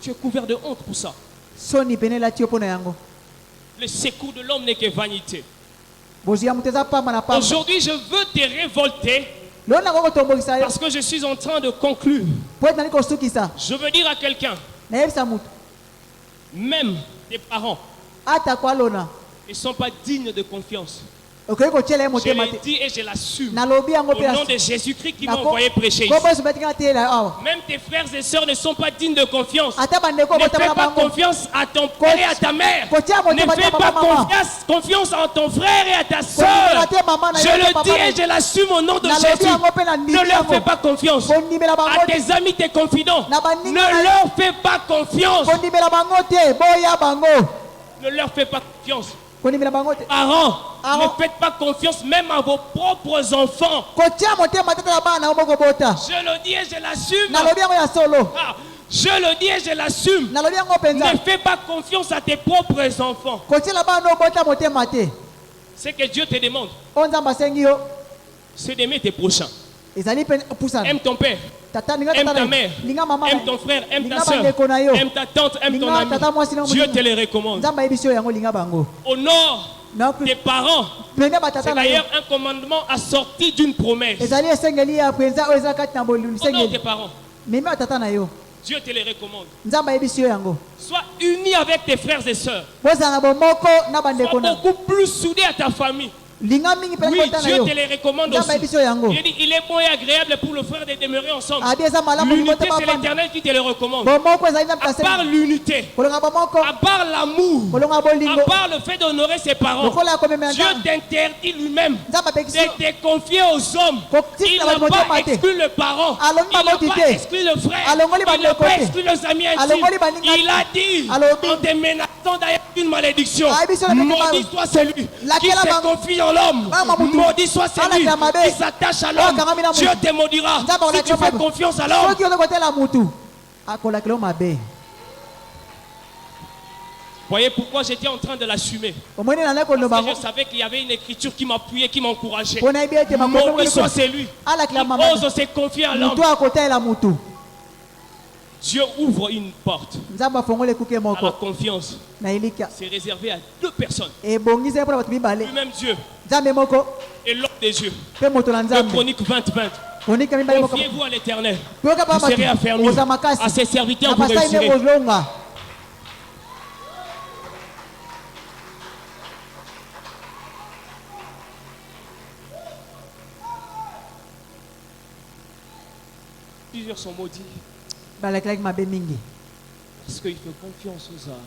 Tu es couvert de honte pour ça. Le secours de l'homme n'est que vanité. Aujourd'hui, je veux te révolter parce que je suis en train de conclure. Je veux dire à quelqu'un, même tes parents ne sont pas dignes de confiance. Je l'ai dit et je l'assume. Au nom de Jésus-Christ qui m'a envoyé prêcher ici. Même tes frères et sœurs ne sont pas dignes de confiance. Ne fais pas confiance à ton père et à ta mère. Ne fais pas confiance à ton frère et à ta sœur. Je le dis et je l'assume au nom de Jésus. Ne leur fais pas confiance. À tes amis, tes confidents, ne leur fais pas confiance. Ne leur fais pas confiance. Parents, ne faites pas confiance même à vos propres enfants. Je le dis et je l'assume. Je le dis et je l'assume. Ne fais pas confiance à tes propres enfants. Ce que Dieu te demande, c'est d'aimer tes prochains. Aime ton père. Aime ta mère. Aime ton frère. Aime ta soeur. Aime ta tante. Aime ton ami. Dieu te les recommande. Honore tes parents. C'est d'ailleurs un commandement assorti d'une promesse. Honore tes parents. Dieu te les recommande. Sois uni avec tes frères et sœurs. Sois beaucoup plus soudé à ta famille. Oui, Dieu te les recommande aussi. Il dit, il est bon et agréable pour le frère de demeurer ensemble. L'unité, c'est l'Éternel qui te le recommande. À part l'unité, à part l'amour, à part le fait d'honorer ses parents, Dieu t'interdit lui-même de te confier aux hommes. Il n'a pas exclu le parent, il n'a pas exclu le frère, il n'a pas exclu les amis intimes. Il a dit, en te menaçant d'ailleurs une malédiction, maudit soit celui qui se confie en l'homme, maudit soit celui qui s'attache à l'homme. Dieu te maudira si tu fais confiance à l'homme. Voyez pourquoi j'étais en train de l'assumer. Parce que je savais qu'il y avait une écriture qui m'appuyait, qui m'encourageait. Maudit soit celui qui ose se confier à l'homme. Dieu ouvre une porte à la confiance. C'est réservé à deux personnes. Lui-même Dieu et l'homme des yeux. Le Chronique 20-20. Confiez-vous à l'Éternel. Vous serez affermis. À ses serviteurs vous réussirez. Plusieurs sont maudits. Parce qu'il fait confiance aux âmes.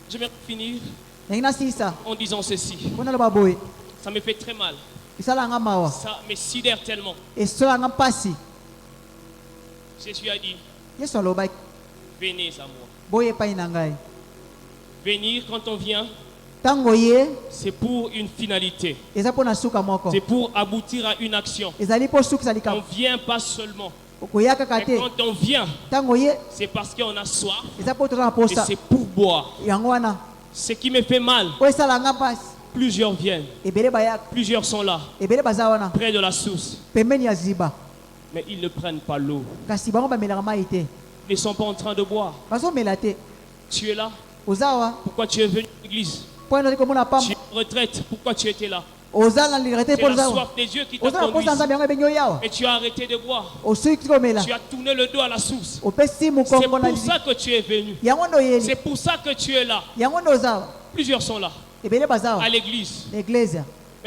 Je vais finir en disant ceci. Ça me fait très mal. Ça me sidère tellement. Jésus a dit, venez à moi. Venir quand on vient, c'est pour une finalité. C'est pour aboutir à une action. On ne vient pas seulement. Et quand on vient, c'est parce qu'on a soif. Et c'est pour boire. Ce qui me fait mal, plusieurs viennent. Plusieurs sont là, près de la source. Mais ils ne prennent pas l'eau. Ils ne sont pas en train de boire. Tu es là. Pourquoi tu es venu à l'église? Tu es en retraite. Pourquoi tu étais là? C'est la soif des yeux qui t'a conduit. Et tu as arrêté de boire. Tu as tourné le dos à la source. C'est pour ça que tu es venu. C'est pour ça que tu es là. Plusieurs sont là, à l'église. Mais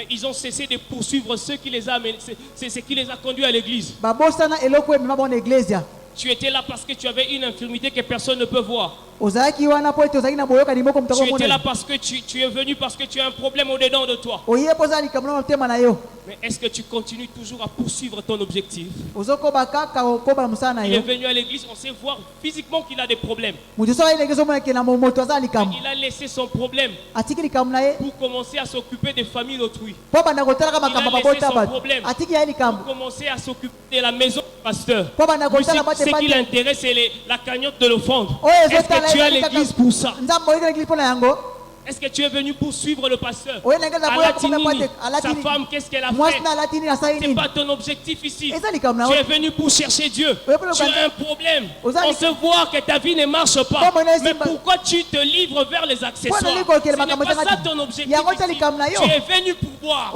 ils ont cessé de poursuivre ce qui les a conduits à l'église. Tu étais là parce que tu avais une infirmité que personne ne peut voir. Tu étais là parce que tu es venu parce que tu as un problème au-dedans de toi. Mais est-ce que tu continues toujours à poursuivre ton objectif? Il est venu à l'église, on sait voir physiquement qu'il a des problèmes. Mais il a laissé son problème pour commencer à s'occuper des familles d'autrui. Il a laissé son problème pour commencer à s'occuper de la maison du pasteur. Ce qui l'intéresse, c'est la cagnotte de l'offrande. Est-ce que tu es à l'église pour ça? Est-ce que tu es venu pour suivre le pasteur? Sa femme, qu'est-ce qu'elle a fait? Ce n'est pas ton objectif ici. Tu es venu pour chercher Dieu. Tu as un problème. On se voit que ta vie ne marche pas. Mais pourquoi tu te livres vers les accessoires? Ce n'est pas ça ton objectif ici. Tu es venu pour boire.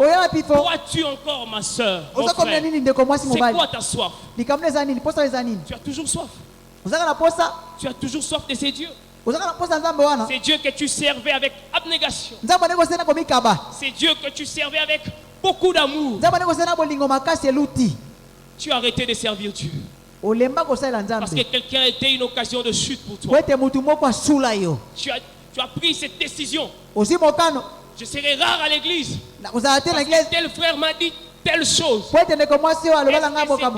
Pourquoi tu encore, ma soeur, mon frère? C'est quoi ta soif? Tu as toujours soif. Tu as toujours soif de ces dieux. C'est Dieu que tu servais avec abnégation. C'est Dieu que tu servais avec beaucoup d'amour. Tu as arrêté de servir Dieu. Parce que quelqu'un a été une occasion de chute pour toi. Tu as pris cette décision. Je serai rare à l'église. Parce que tel frère m'a dit telle chose. C'était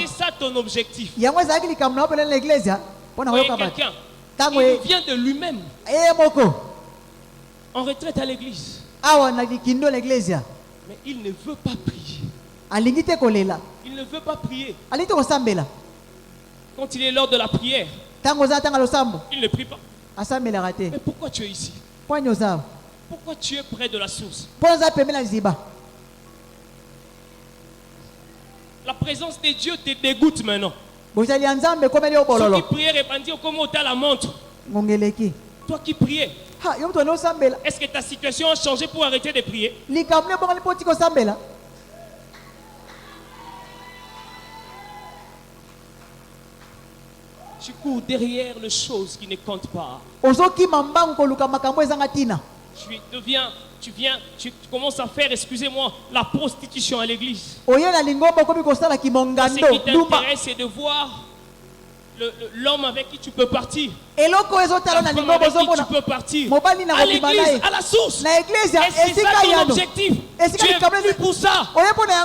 ça ton objectif. Quelqu'un il vient de lui-même en retraite à l'église. Mais il ne veut pas prier. Il ne veut pas prier. Quand il est lors de la prière, il ne prie pas. Mais pourquoi tu es ici? Pourquoi tu es près de la source? présence de Dieu te dégoûte maintenant. Ceux qui priaient répandis comme autant la montre. Toi qui priais, est-ce que ta situation a changé pour arrêter de prier? Tu cours derrière les choses qui ne comptent pas. Tu commences à faire, excusez-moi, la prostitution à l'église. Ce qui t'intéresse, c'est de voir l'homme avec qui tu peux partir. La femme avec qui tu peux partir. À l'église, à la source. Est-ce que c'est ça ton objectif? Tu es venu pour ça.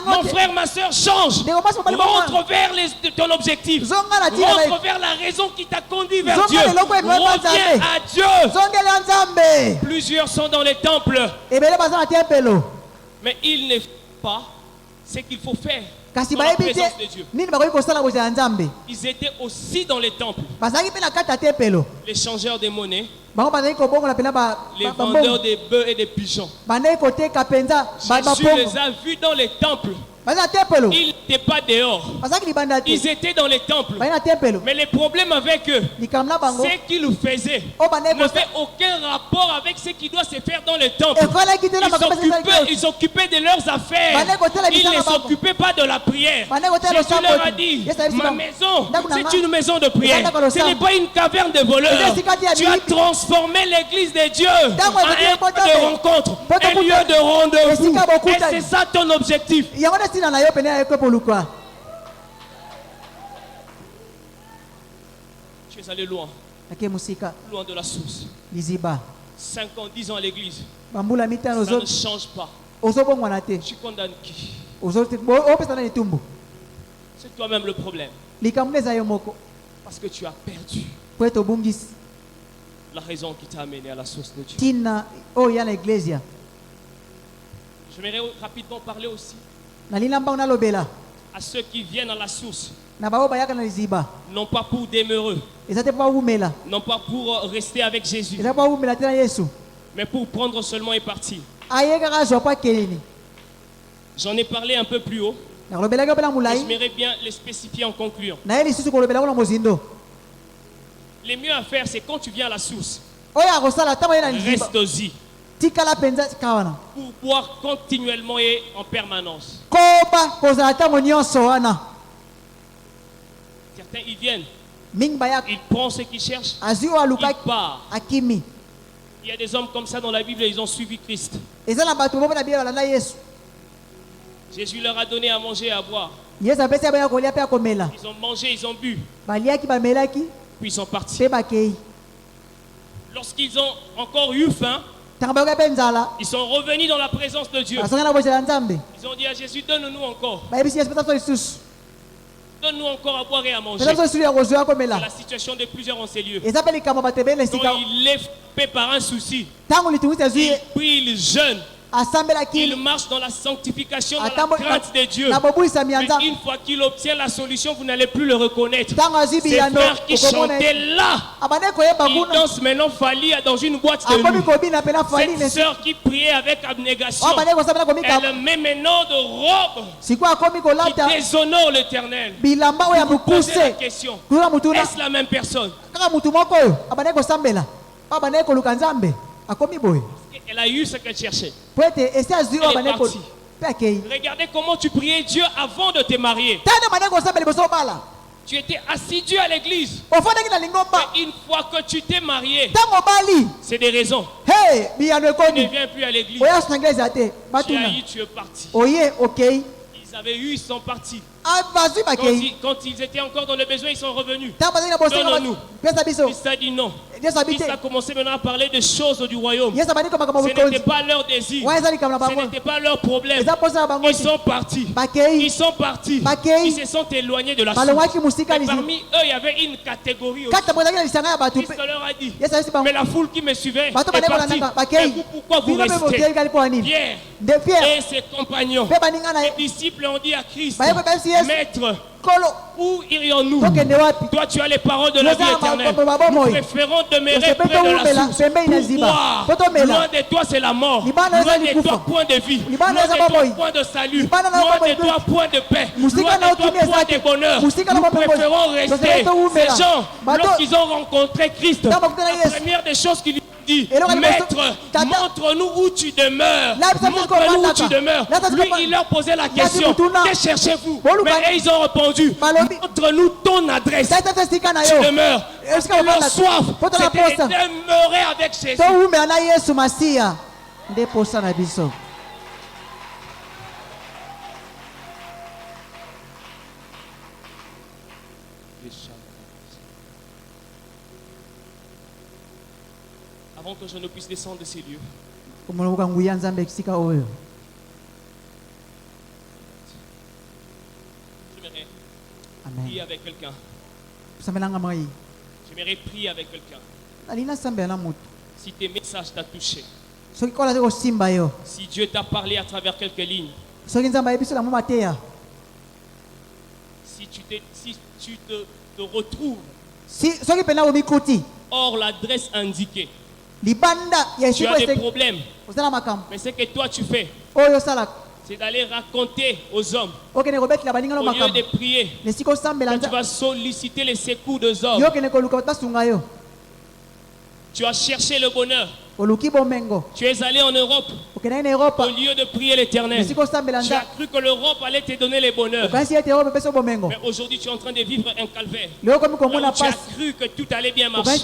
Mon frère, ma soeur, change. Rentre vers ton objectif. Rentre vers la raison qui t'a conduit vers Dieu. Reviens à Dieu. Plusieurs sont dans les temples. Mais ils ne font pas ce qu'il faut faire. Dans la présence de Dieu. Ils étaient aussi dans les temples. Les changeurs de monnaie, les vendeurs de bœufs et de pigeons. Jésus les a vus dans les temples. Ils n'étaient pas dehors. Ils étaient dans les temples. Mais le problème avec eux, c'est qu'ils faisaient n'avait aucun rapport avec ce qui doit se faire dans les temples. Ils s'occupaient de leurs affaires. Ils ne s'occupaient pas de la prière. Jésus leur a dit, ma maison, c'est une maison de prière. Ce n'est pas une caverne de voleurs. Tu as transformé l'église de Dieu en un lieu de rencontre, un lieu de rendez-vous. Et c'est ça ton objectif. Tu es allé loin. Loin de la source. 5 ans, 10 ans à l'église. Ça ne change pas. Tu condamnes qui? C'est toi-même le problème. Parce que tu as perdu la raison qui t'a amené à la source de Dieu. J'aimerais rapidement parler aussi à ceux qui viennent à la source, non pas pour demeurer, non pas pour rester avec Jésus, mais pour prendre seulement et partir. J'en ai parlé un peu plus haut. J'aimerais bien les spécifier en concluant. Le mieux à faire, c'est quand tu viens à la source, reste-y. Pour boire continuellement et en permanence. Certains ils viennent, ils prennent ce qu'ils cherchent, ils partent. Il y a des hommes comme ça dans la Bible, ils ont suivi Christ. Jésus leur a donné à manger et à boire. Ils ont mangé, ils ont bu. Puis ils sont partis. Lorsqu'ils ont encore eu faim, ils sont revenus dans la présence de Dieu. Ils ont dit à Jésus, donne-nous encore. Donne-nous encore à boire et à manger. La situation de plusieurs en ces lieux. Quand il est fait par un souci, il prie, il jeûne. Il marche dans la sanctification, dans la crainte de Dieu. Mais une fois qu'il obtient la solution, vous n'allez plus le reconnaître. Ces frères qui chantaient là, ils dansent maintenant Fali dans une boîte de nuit. Cette sœur qui priait avec abnégation, elle met maintenant de robes qui déshonore l'Éternel. Vous posez la question, est-ce la même personne? Elle a eu ce qu'elle cherchait. Elle est partie. Regardez comment tu priais Dieu avant de te marier. Tu étais assidu à l'église. Mais une fois que tu t'es marié, c'est des raisons. Tu ne viens plus à l'église. Tu as eu, tu es parti. Ils avaient eu, ils sont partis. Quand ils étaient encore dans le besoin, ils sont revenus. Donne-nous. Christ a dit non. Christ a commencé maintenant à parler des choses du royaume. Ce n'était pas leur désir. Ce n'était pas leur problème. Ils sont partis. Ils sont partis. Ils se sont éloignés de la source. Et parmi eux, il y avait une catégorie aussi. Christ leur a dit, mais la foule qui me suivait est partie. Et vous, pourquoi vous restez? Pierre et ses compagnons, les disciples ont dit à Christ, Maître, Où irions-nous? Toi, tu as les paroles de la vie éternelle. Nous préférons demeurer près de la source. Pourquoi? Loin de toi, c'est la mort. Loin de toi, point de vie. Loin de toi, point de salut. Loin de toi, point de paix. Loin de toi, point de bonheur. Nous préférons rester. Ces gens, lorsqu'ils ont rencontré Christ, la première des choses qu'ils lui ont dit, Maître, montre-nous où tu demeures. Montre-nous où tu demeures. Lui, il leur posait la question, que cherchez-vous? Mais ils ont répondu, montre-nous ton adresse. Tu demeures. Leur soif, c'était de demeurer avec Jésus. Avant que je ne puisse descendre de ces lieux, j'aimerais prier avec quelqu'un. J'aimerais prier avec quelqu'un. Si tes messages t'ont touché, si Dieu t'a parlé à travers quelques lignes, si tu te retrouves hors l'adresse indiquée, tu as des problèmes. Mais ce que toi tu fais, c'est d'aller raconter aux hommes au lieu de prier. Tu vas solliciter les secours des hommes. Tu as cherché le bonheur. Tu es allé en Europe au lieu de prier l'Éternel. Tu as cru que l'Europe allait te donner le bonheur. Mais aujourd'hui tu es en train de vivre un calvaire. Tu as cru que tout allait bien marcher.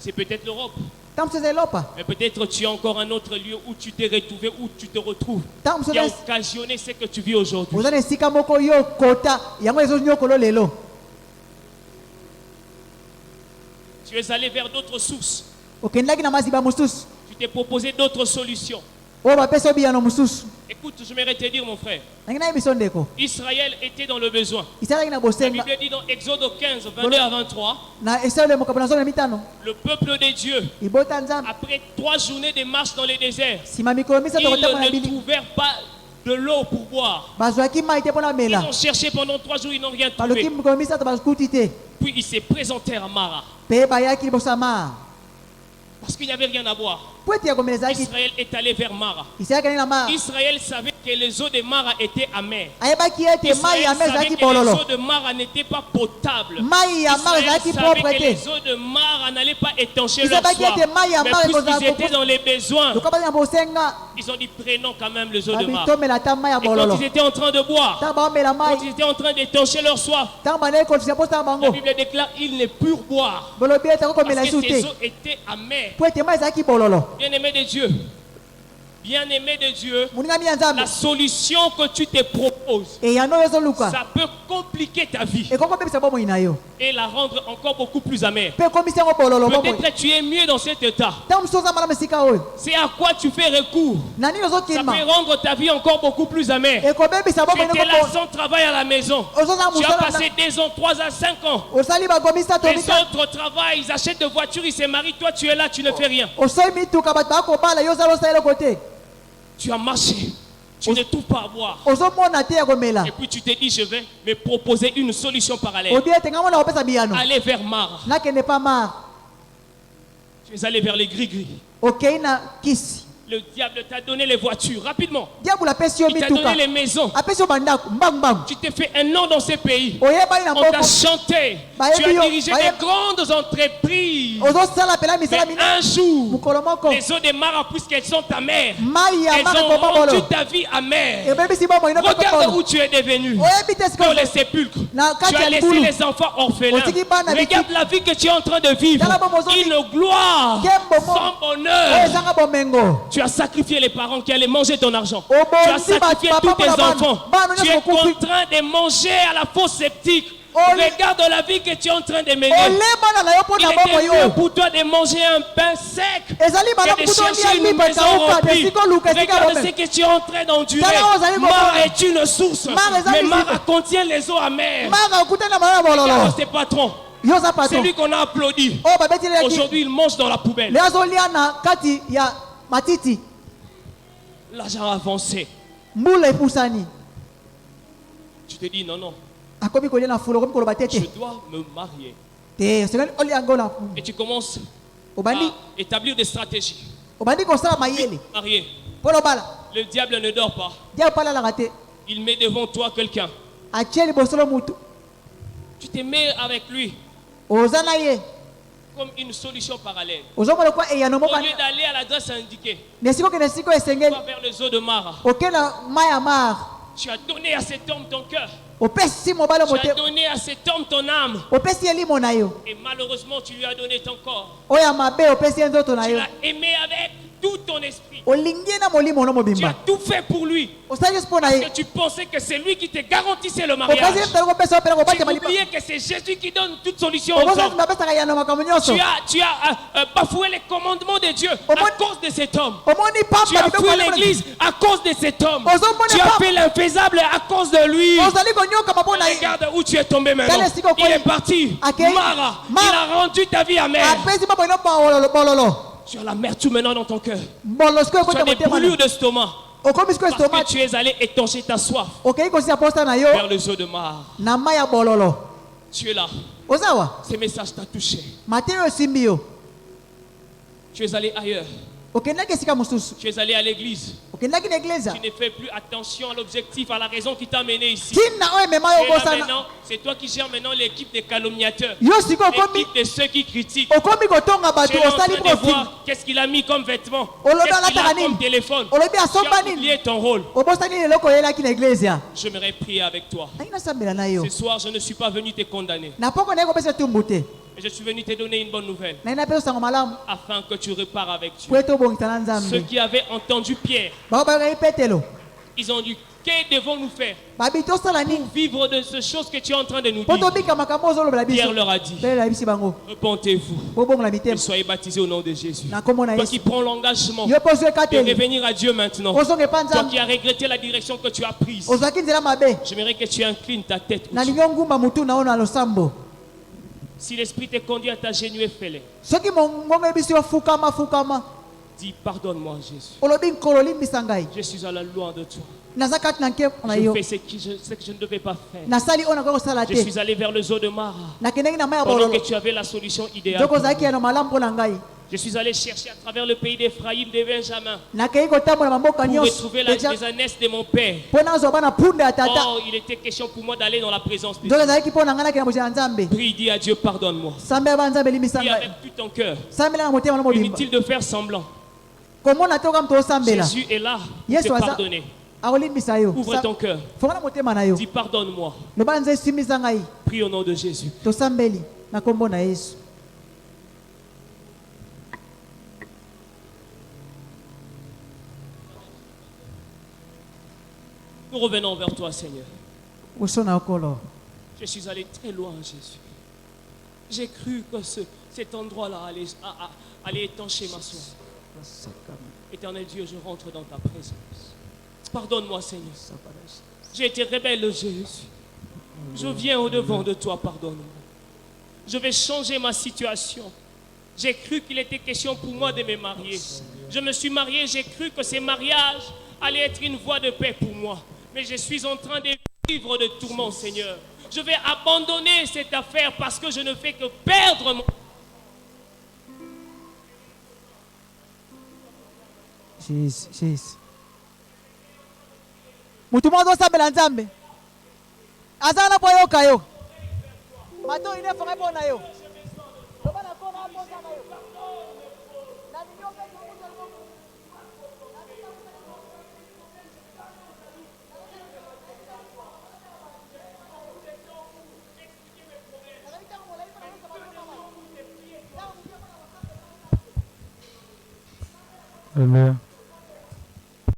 C'est peut-être l'Europe. Mais peut-être tu as encore un autre lieu où tu t'es retrouvé, où tu te retrouves, qui a occasionné ce que tu vis aujourd'hui. Tu es allé vers d'autres sources. Tu t'es proposé d'autres solutions. Écoute, je vais te dire, mon frère, Israël était dans le besoin. La Bible dit dans Exode 15, 22 à 23, le peuple de Dieu, après 3 journées de marche dans le désert, ils ne trouvèrent pas de l'eau pour boire. Ils ont cherché pendant 3 jours, ils n'ont rien trouvé. Puis ils se présentèrent à Mara. Parce qu'il n'y avait rien à boire. Israël est allé vers Mara. Israël savait que les eaux de Mara étaient amères. Israël savait que les eaux de Mara n'étaient pas potables. Israël savait que les eaux de Mara n'allaient pas étancher leur soif. Mais puisqu'ils étaient dans les besoins, ils ont dit prenons quand même les eaux de Mara. Et quand ils étaient en train de boire, quand ils étaient en train d'étancher leur soif, la Bible déclare ils ne purent boire parce que ces eaux étaient amères. Bien-aimé de Dieu, bien-aimé de Dieu, la solution que tu te proposes, ça peut compliquer ta vie et la rendre encore beaucoup plus amère. Peut-être que tu es mieux dans cet état. C'est à quoi tu fais recours. Ça peut rendre ta vie encore beaucoup plus amère. Tu étais là sans travail à la maison. Tu as passé 2 ans, 3 ans, 5 ans. Les autres travaillent, ils achètent des voitures, ils se marient. Toi, tu es là, tu ne fais rien. Tu as marché, tu ne trouves pas à boire. Et puis tu t'es dit, je vais me proposer une solution parallèle. Aller vers Mara. Tu es allé vers les gris-gris. Le diable t'a donné les voitures, rapidement. Il t'a donné les maisons. Tu t'es fait un nom dans ces pays. On t'a chanté. Tu as dirigé des grandes entreprises. Mais un jour, les eaux de Mara, puisqu'elles sont amères, elles ont rendu ta vie amère. Regarde où tu es devenu. Dans les sépulcres. Tu as laissé les enfants orphelins. Regarde la vie que tu es en train de vivre. Une gloire sans bonheur. Tu as sacrifié les parents qui allaient manger ton argent. Tu as sacrifié tous tes enfants. Tu es contraint de manger à la fosse septique. Regarde la vie que tu es en train de mener. Il était mieux pour toi de manger un pain sec que de chercher une maison remplie. Regarde ce que tu es en train d'endurer. Mara est une source, mais Mara contient les eaux amères. Regarde tes patrons. C'est lui qu'on a applaudi. Aujourd'hui, il mange dans la poubelle. L'argent avancé. Tu te dis non, non. Je dois me marier. Et tu commences à établir des stratégies. Marié. Le diable ne dort pas. Il met devant toi quelqu'un. Tu te mets avec lui comme une solution parallèle. Au lieu d'aller à l'adresse indiquée, tu vas vers les eaux de Mara. Tu as donné à cet homme ton cœur. Tu as donné à cet homme ton âme. Et malheureusement, tu lui as donné ton corps. Tu l'as aimé avec tout ton esprit. Tu as tout fait pour lui. Parce que tu pensais que c'est lui qui te garantissait le mariage. Tu as oublié que c'est Jésus qui donne toute solution aux hommes. Tu as bafoué les commandements de Dieu à cause de cet homme. Tu as fui l'église à cause de cet homme. Tu as fait l'infaisable à cause de lui. Regarde où tu es tombé maintenant. Il est parti. Mara, il a rendu ta vie amère. Tu as l'amertume maintenant dans ton cœur. Tu as des brûlures d'estomac. Parce que tu es allé étancher ta soif vers les eaux de Mara. Tu es là. Ce message t'a touché. Tu es allé ailleurs. Tu es allé à l'église. Tu ne fais plus attention à l'objectif, à la raison qui t'a mené ici. C'est toi qui gères maintenant l'équipe des calomniateurs, l'équipe de ceux qui critiquent. Tu es en train de voir qu'est-ce qu'il a mis comme vêtement, qu'est-ce qu'il a comme téléphone. Tu as oublié ton rôle. J'aimerais prier avec toi. Ce soir, je ne suis pas venu te condamner. Je suis venu te donner une bonne nouvelle afin que tu repars avec Dieu. Ceux qui avaient entendu Pierre, ils ont dit: que devons-nous faire pour vivre de ces choses que tu es en train de nous dire? Pierre leur a dit: repentez-vous et soyez baptisés au nom de Jésus. Toi qui prends l'engagement de revenir à Dieu maintenant, toi qui as regretté la direction que tu as prise, j'aimerais que tu inclines ta tête. Si l'esprit te conduit à t'agenouiller, fais-le. Dis: pardonne-moi, Jésus. Je suis à la loi de toi. Je fais ce que je ne devais pas faire. Je suis allé vers le zoo de Mara pendant que tu avais la solution idéale. Je suis allé chercher à travers le pays d'Ephraïm, de Benjamin, pour retrouver les ânesses de mon père. Oh, il était question pour moi d'aller dans la présence de Dieu. Prie, dis à Dieu: pardonne-moi. Prie avec tout ton cœur. Inutile de faire semblant. Jésus est là pour te pardonner. Ouvre ton cœur. Dis: pardonne-moi. Prie au nom de Jésus. Nous revenons vers toi, Seigneur. Je suis allé très loin, Jésus. J'ai cru que cet endroit-là allait étancher ma soif. Éternel Dieu, je rentre dans ta présence. Pardonne-moi, Seigneur. J'ai été rebelle, Jésus. Je viens au-devant de toi, pardonne-moi. Je vais changer ma situation. J'ai cru qu'il était question pour moi de me marier. Je me suis marié, j'ai cru que ce mariage allait être une voie de paix pour moi. Mais je suis en train de vivre de tourments, Seigneur. Je vais abandonner cette affaire parce que je ne fais que perdre mon... Jesus. Mutu mwanzo sabela nzambe. Azana poyoka yo. Mato ine fanga bona yo. Baba kona hapo sana yo. Na ninyoka Amen.